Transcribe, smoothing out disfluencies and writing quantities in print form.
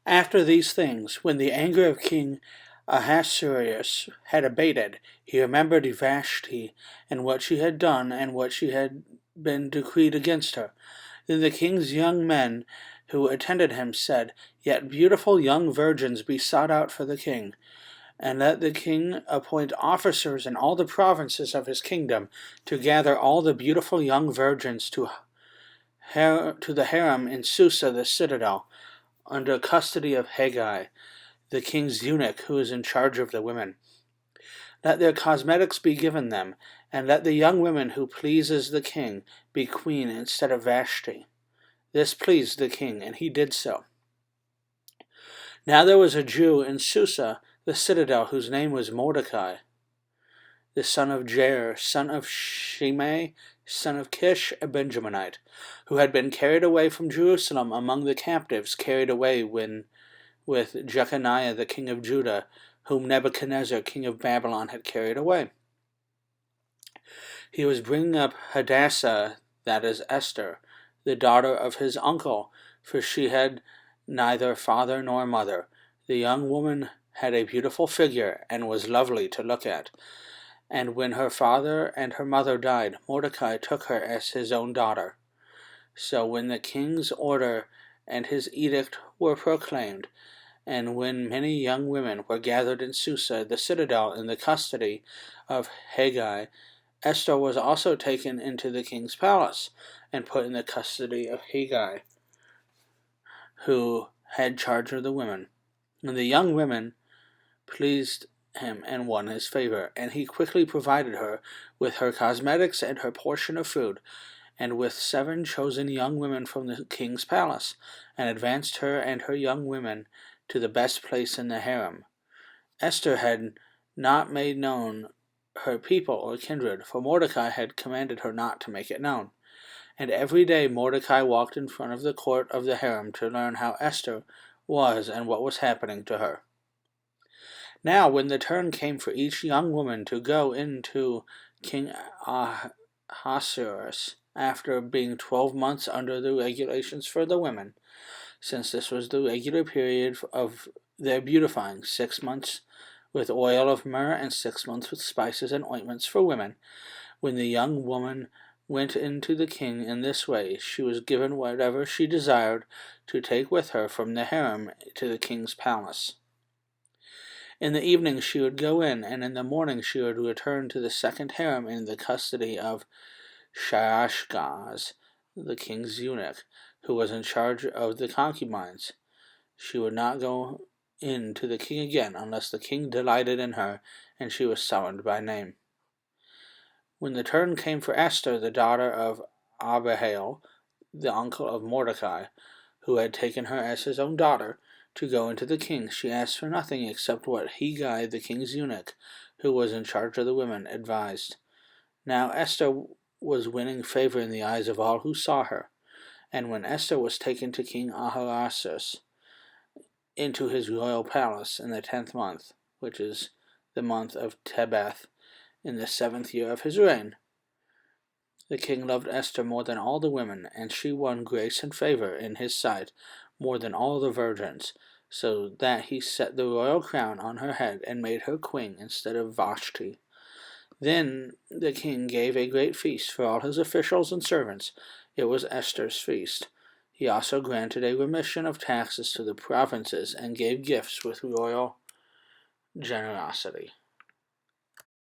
After these things, when the anger of King Ahasuerus had abated, he remembered Vashti and what she had done and what she had been decreed against her. Then the king's young men who attended him said, Yet beautiful young virgins be sought out for the king, and let the king appoint officers in all the provinces of his kingdom to gather all the beautiful young virgins to the harem in Susa the citadel, under custody of Haggai, the king's eunuch who is in charge of the women. Let their cosmetics be given them, and let the young woman who pleases the king be queen instead of Vashti. This pleased the king, and he did so. Now there was a Jew in Susa, the citadel, whose name was Mordecai, the son of Jair, son of Shimei, son of Kish, a Benjaminite, who had been carried away from Jerusalem among the captives, carried away with Jeconiah the king of Judah, whom Nebuchadnezzar king of Babylon had carried away. He was bringing up Hadassah, that is Esther, the daughter of his uncle, for she had neither father nor mother. The young woman had a beautiful figure, and was lovely to look at. And when her father and her mother died, Mordecai took her as his own daughter. So when the king's order and his edict were proclaimed, and when many young women were gathered in Susa, the citadel, in the custody of Haggai, Esther was also taken into the king's palace, and put in the custody of Haggai, who had charge of the women. And the young women pleased him and won his favor, and he quickly provided her with her cosmetics and her portion of food, and with 7 chosen young women from the king's palace, and advanced her and her young women to the best place in the harem. Esther had not made known her people or kindred, for Mordecai had commanded her not to make it known. And every day Mordecai walked in front of the court of the harem to learn how Esther was and what was happening to her. Now when the turn came for each young woman to go into King Ahasuerus, after being 12 months under the regulations for the women, since this was the regular period of their beautifying, 6 months with oil of myrrh and 6 months with spices and ointments for women. When the young woman went into the king in this way, she was given whatever she desired to take with her from the harem to the king's palace. In the evening she would go in, and in the morning she would return to the second harem in the custody of Shaashgaz, the king's eunuch, who was in charge of the concubines. She would not go in to the king again unless the king delighted in her, and she was summoned by name. When the turn came for Esther, the daughter of Abihail, the uncle of Mordecai, who had taken her as his own daughter, to go into the king, she asked for nothing except what Haggai, the king's eunuch, who was in charge of the women, advised. Now Esther was winning favor in the eyes of all who saw her. And when Esther was taken to King Ahasuerus into his royal palace in the 10th month, which is the month of Tebeth, in the 7th year of his reign, the king loved Esther more than all the women, and she won grace and favor in his sight more than all the virgins, so that he set the royal crown on her head and made her queen instead of Vashti. Then the king gave a great feast for all his officials and servants. It was Esther's feast. He also granted a remission of taxes to the provinces and gave gifts with royal generosity.